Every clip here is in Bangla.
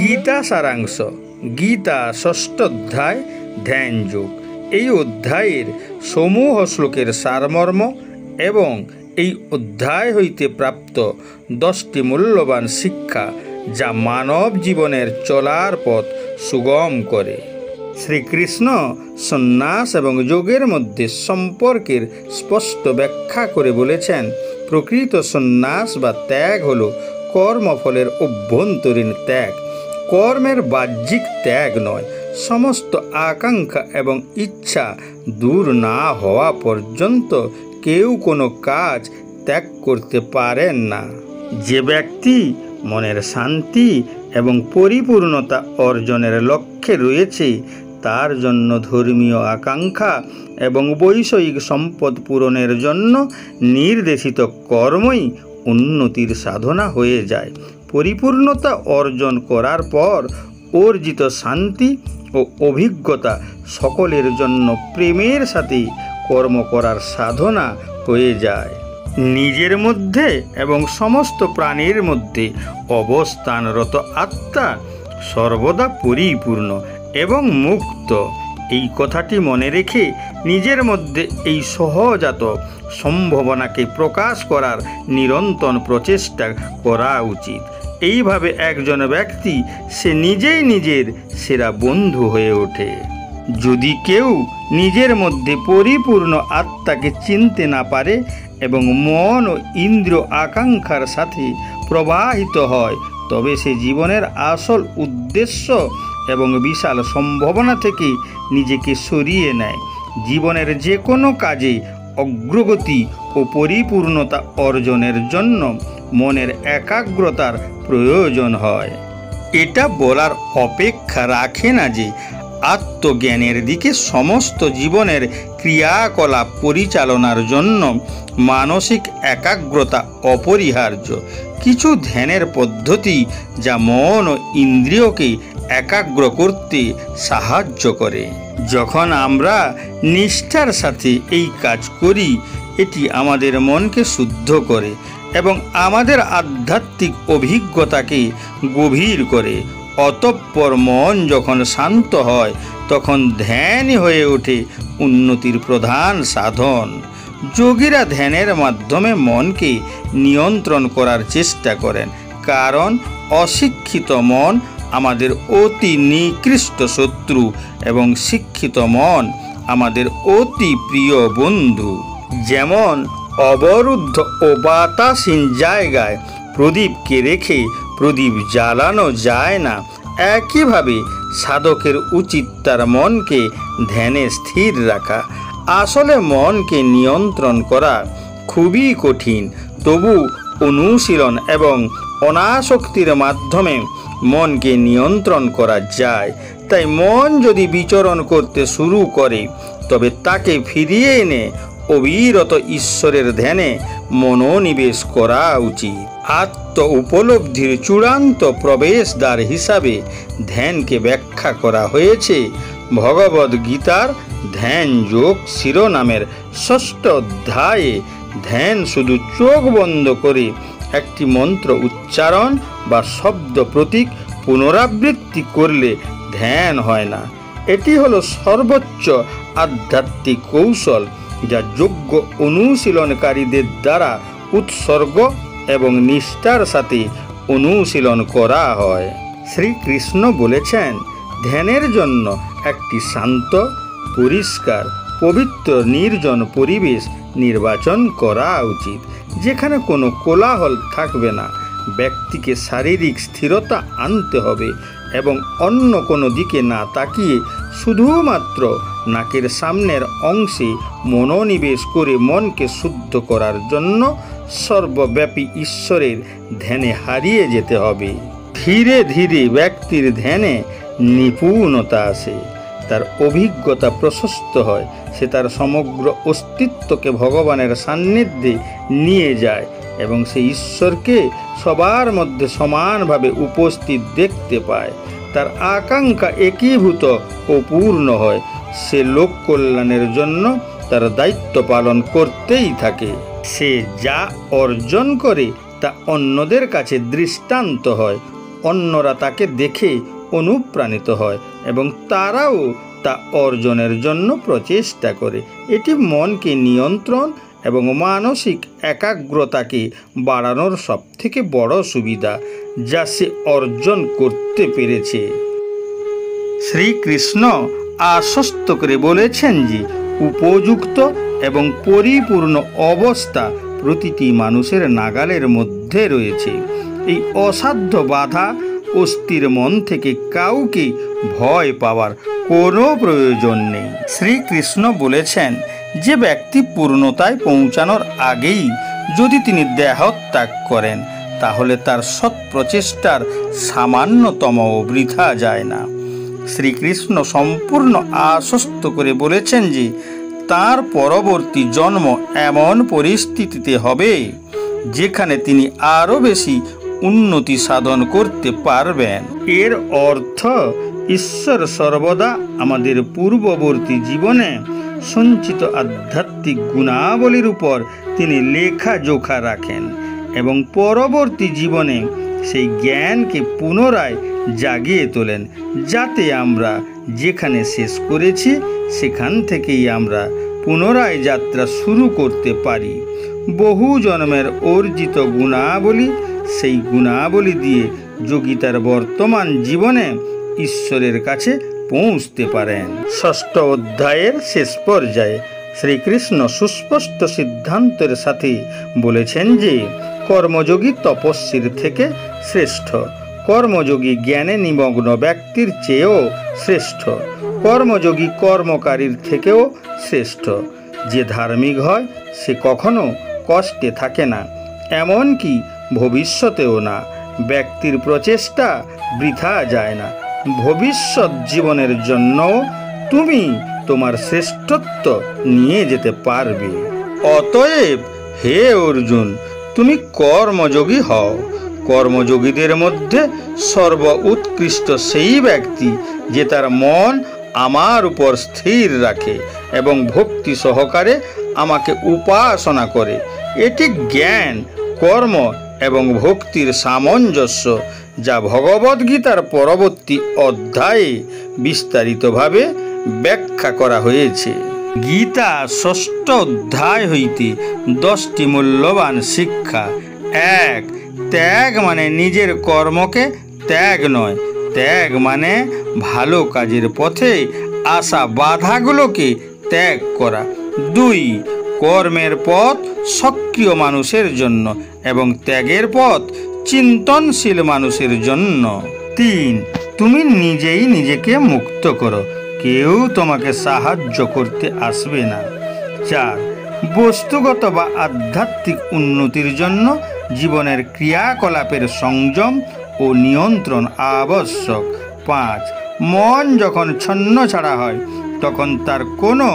গীতা সারাংশ। গীতা ষষ্ঠ অধ্যায় ধ্যান যোগ। এই অধ্যায়ের সমূহ শ্লোকের সারমর্ম এবং এই অধ্যায় হইতে প্রাপ্ত 10টি মূল্যবান শিক্ষা যা মানব জীবনের চলার পথ সুগম করে। শ্রীকৃষ্ণ সন্ন্যাস এবং যোগের মধ্যে সম্পর্কের স্পষ্ট ব্যাখ্যা করে বলেছেন, প্রকৃত সন্ন্যাস বা ত্যাগ হল কর্মফলের অভ্যন্তরীণ ত্যাগ, কর্মের বাহ্যিক ত্যাগ নয়। সমস্ত আকাঙ্ক্ষা এবং ইচ্ছা দূর না হওয়া পর্যন্ত কেউ কোনো কাজ ত্যাগ করতে পারেন না। যে ব্যক্তি মনের শান্তি এবং পরিপূর্ণতা অর্জনের লক্ষ্যে রয়েছে, তার জন্য ধর্মীয় আকাঙ্ক্ষা এবং বৈষয়িক সম্পদ পূরণের জন্য নির্দেশিত কর্মই উন্নতির সাধনা হয়ে যায়। পরিপূর্ণতা অর্জন করার পর অর্জিত শান্তি ও অভিজ্ঞতা সকলের জন্য প্রেমের সাথে কর্ম করার সাধনা হয়ে যায়। নিজের মধ্যে এবং সমস্ত প্রাণীর মধ্যে অবস্থানরত আত্মা সর্বদা পরিপূর্ণ এবং মুক্ত। এই কথাটি মনে রেখে নিজের মধ্যে এই সহজাত সম্ভাবনাকে প্রকাশ করার নিরন্তর প্রচেষ্টা করা উচিত। এইভাবে একজন ব্যক্তি সে নিজেই নিজের সেরা বন্ধু হয়ে ওঠে। যদি কেউ নিজের মধ্যে পরিপূর্ণ আত্মাকে চিনতে না পারে এবং মন ও ইন্দ্রিয় আকাঙ্ক্ষার সাথে প্রবাহিত হয়, তবে সে জীবনের আসল উদ্দেশ্য এবং বিশাল সম্ভাবনা থেকে নিজেকে সরিয়ে নেয়। জীবনের যে কোনো কাজে অগ্রগতি ও পরিপূর্ণতা অর্জনের জন্য মনের একাগ্রতার প্রয়োজন হয়। এটা বলার অপেক্ষা রাখে না যে আত্মজ্ঞানের দিকে সমস্ত জীবনের ক্রিয়াকলাপ পরিচালনার জন্য মানসিক একাগ্রতা অপরিহার্য। কিছু ধ্যানের পদ্ধতি যা মন ও ইন্দ্রিয়কে একাগ্র করতে সাহায্য করে। যখন আমরা নিষ্ঠার সাথে এই কাজ করি, এটি আমাদের মনকে শুদ্ধ করে এবং আমাদের আধ্যাত্মিক অভিজ্ঞতাকে গভীর করে। অতঃপর মন যখন শান্ত হয়, তখন ধ্যানই হয়ে ওঠে উন্নতির প্রধান সাধন। যোগীরা ধ্যানের মাধ্যমে মনকে নিয়ন্ত্রণ করার চেষ্টা করেন, কারণ অশিক্ষিত মন আমাদের অতি নিকৃষ্ট শত্রু এবং শিক্ষিত মন আমাদের অতি প্রিয় বন্ধু। যেমন অবরুদ্ধ ও বাতাসহীন জায়গায় প্রদীপকে রেখে প্রদীপ জ্বালানো যায় না, একইভাবে সাধকের উচিত তার মনকে ধ্যানে স্থির রাখা। আসলে মনকে নিয়ন্ত্রণ করা খুবই কঠিন, তবু অনুশীলন এবং অনাসক্তির মাধ্যমে মনকে নিয়ন্ত্রণ করা যায়। তাই মন যদি বিচরণ করতে শুরু করে, তবে তাকে ফিরিয়ে এনে অবিরত ঈশ্বরের ধ্যানে মনোনিবেশ করা উচিত। আত্ম উপলব্ধির চূড়ান্ত প্রবেশদ্বার হিসাবে ধ্যানকে ব্যাখ্যা করা হয়েছে ভগবদ গীতার ধ্যান যোগ শিরোনামের ষষ্ঠ অধ্যায়ে। ধ্যান শুধু চোখ বন্ধ করে একটি মন্ত্র উচ্চারণ বা শব্দ প্রতীক পুনরাবৃত্তি করলে ধ্যান হয় না। এটি হলো সর্বোচ্চ আধ্যাত্মিক কৌশল যা যোগ্য অনুশীলনকারীদের দ্বারা উৎসর্গ এবং নিষ্ঠার সাথে অনুশীলন করা হয়। শ্রীকৃষ্ণ বলেছেন, ধ্যানের জন্য একটি শান্ত, পরিষ্কার, পবিত্র, নির্জন পরিবেশ নির্বাচন করা উচিত, যেখানে কোনো কোলাহল থাকবে না। ব্যক্তিকে শারীরিক স্থিরতা আনতে হবে এবং অন্য কোনো দিকে না তাকিয়ে শুধুমাত্র নাকের সামনের অংশে মনোনিবেশ করে মনকে শুদ্ধ করার জন্য সর্বব্যাপী ঈশ্বরের ধ্যানে হারিয়ে যেতে হবে। ধীরে ধীরে ব্যক্তির ধ্যানে নিপুণতা আসে, তার অভিজ্ঞতা প্রশস্ত হয়, সে তার সমগ্র অস্তিত্বকে ভগবানের সান্নিধ্যে নিয়ে যায় এবং সে ঈশ্বরকে সবার মধ্যে সমানভাবে উপস্থিত দেখতে পায়। তার আকাঙ্ক্ষা একীভূত ও পূর্ণ হয়। সে লোক কল্যাণের জন্য তার দায়িত্ব পালন করতেই থাকে। সে যা অর্জন করে তা অন্যদের কাছে দৃষ্টান্ত হয়। অন্যরা তাকে দেখে অনুপ্রাণিত হয় এবং তারাও তা অর্জনের জন্য প্রচেষ্টা করে। এটি মনকে নিয়ন্ত্রণ এবং মানসিক একাগ্রতাকে বাড়ানোর সবথেকে বড় সুবিধা যা সে অর্জন করতে পেরেছে। শ্রীকৃষ্ণ আশ্বস্ত করে বলেছেন যে উপযুক্ত এবং পরিপূর্ণ অবস্থা প্রতিটি মানুষের নাগালের মধ্যে রয়েছে। এই অসাধ্য বাধা অস্থির মন থেকে কাউকে ভয় পাওয়ার কোনো প্রয়োজন নেই। শ্রীকৃষ্ণ বলেছেন যে ব্যক্তি পূর্ণতায় পৌঁছানোর আগেই যদি তিনি দেহত্যাগ করেন তাহলে তার সৎ প্রচেষ্টার সামান্যতমও বৃথা যায় না। শ্রীকৃষ্ণ সম্পূর্ণ আশ্বস্ত করে বলেছেন যে তার পরবর্তী জন্ম এমন পরিস্থিতিতে হবে যেখানে তিনি আরও বেশি উন্নতি সাধন করতে পারবেন। এর অর্থ ঈশ্বর সর্বদা আমাদের পূর্ববর্তী জীবনে সঞ্চিত আধ্যাত্মিক গুণাবলীর উপর তিনি লেখাজোখা রাখেন এবং পরবর্তী জীবনে সেই জ্ঞানকে পুনরায় জাগিয়ে তোলেন, যাতে আমরা যেখানে শেষ করেছি সেখান থেকেই আমরা পুনরায় যাত্রা শুরু করতে পারি। বহু জন্মের অর্জিত গুণাবলী, সেই গুণাবলী দিয়ে যোগী তার বর্তমান জীবনে ঈশ্বরের কাছে পৌঁছতে পারেন। ষষ্ঠ অধ্যায়ের শেষ পর্যায়ে শ্রীকৃষ্ণ সুস্পষ্ট সিদ্ধান্তের সাথে বলেছেন যে কর্মযোগী তপস্বীর থেকে শ্রেষ্ঠ, কর্মযোগী জ্ঞানে নিমগ্ন ব্যক্তির চেয়েও শ্রেষ্ঠ, কর্মযোগী কর্মকারীর থেকেও শ্রেষ্ঠ। যে ধার্মিক হয় সে কখনো কষ্টে থাকে না, এমনকি ভবিষ্যতেও না। ব্যক্তির প্রচেষ্টা বৃথা যায় না। ভবিষ্যৎ জীবনের জন্য তুমি তোমার শ্রেষ্ঠত্ব নিয়ে যেতে পারবে। অতএব হে অর্জুন, তুমি কর্মযোগী হও। কর্মযোগীদের মধ্যে সর্ব উৎকৃষ্ট সেই ব্যক্তি যে তার মন আমার উপর স্থির রাখে এবং ভক্তি সহকারে আমাকে উপাসনা করে। এটি জ্ঞান, কর্ম এবং ভক্তির সামঞ্জস্য যা ভগবদ্গীতার পরবর্তী অধ্যায়ে বিস্তারিতভাবে ব্যাখ্যা করা হয়েছে। গীতা ষষ্ঠ অধ্যায় হইতে 10টি মূল্যবান শিক্ষা। 1. ত্যাগ মানে নিজের কর্মকে ত্যাগ নয়, ত্যাগ মানে ভালো কাজের পথে আসা বাধাগুলোকে ত্যাগ করা। 2. কর্মের পথ সক্রিয় মানুষের জন্য এবং ত্যাগের পথ চিন্তনশীল মানুষের জন্য। 3. তুমি নিজেই নিজেকে মুক্ত করো, কেউ তোমাকে সাহায্য করতে আসবে না। 4. বস্তুগত বা আধ্যাত্মিক উন্নতির জন্য জীবনের ক্রিয়াকলাপের সংযম ও নিয়ন্ত্রণ আবশ্যক। 5. মন যখন ছন্ন ছাড়া হয় তখন তার কোনো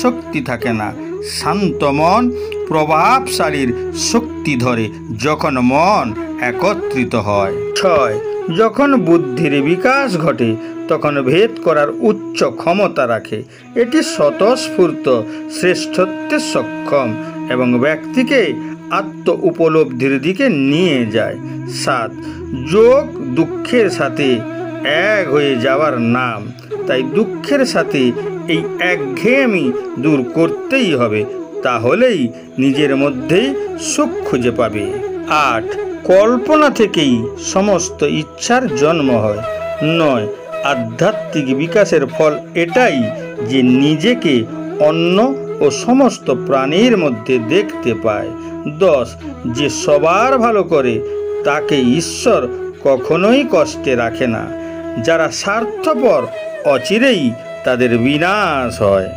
শক্তি থাকে না। শান্ত মন প্রভাবশালীর শক্তি ধরে যখন মন একত্রিত হয়। 6. যখন বুদ্ধির বিকাশ ঘটে তখন ভেদ করার উচ্চ ক্ষমতা রাখে। এটি স্বতঃস্ফূর্ত শ্রেষ্ঠত্বে সক্ষম এবং ব্যক্তিকে আত্ম উপলব্ধির দিকে নিয়ে যায়। 7. যোগ দুঃখের সাথে এক হয়ে যাওয়ার নাম, তাই দুঃখের সাথে এই একঘেয়েমি দূর করতেই হবে, তাহলেই নিজের মধ্যেই সুখ খুঁজে পাবে। 8. কল্পনা থেকেই সমস্ত ইচ্ছার জন্ম হয়। 9. আধ্যাত্মিক বিকাশের ফল এটাই যে নিজেকে অন্য ও সমস্ত প্রাণীর মধ্যে দেখতে পায়। 10. যে সবার ভালো করে তাকে ঈশ্বর কখনোই কষ্টে রাখে না। যারা স্বার্থপর অচিরেই তাদের বিনাশ হয়।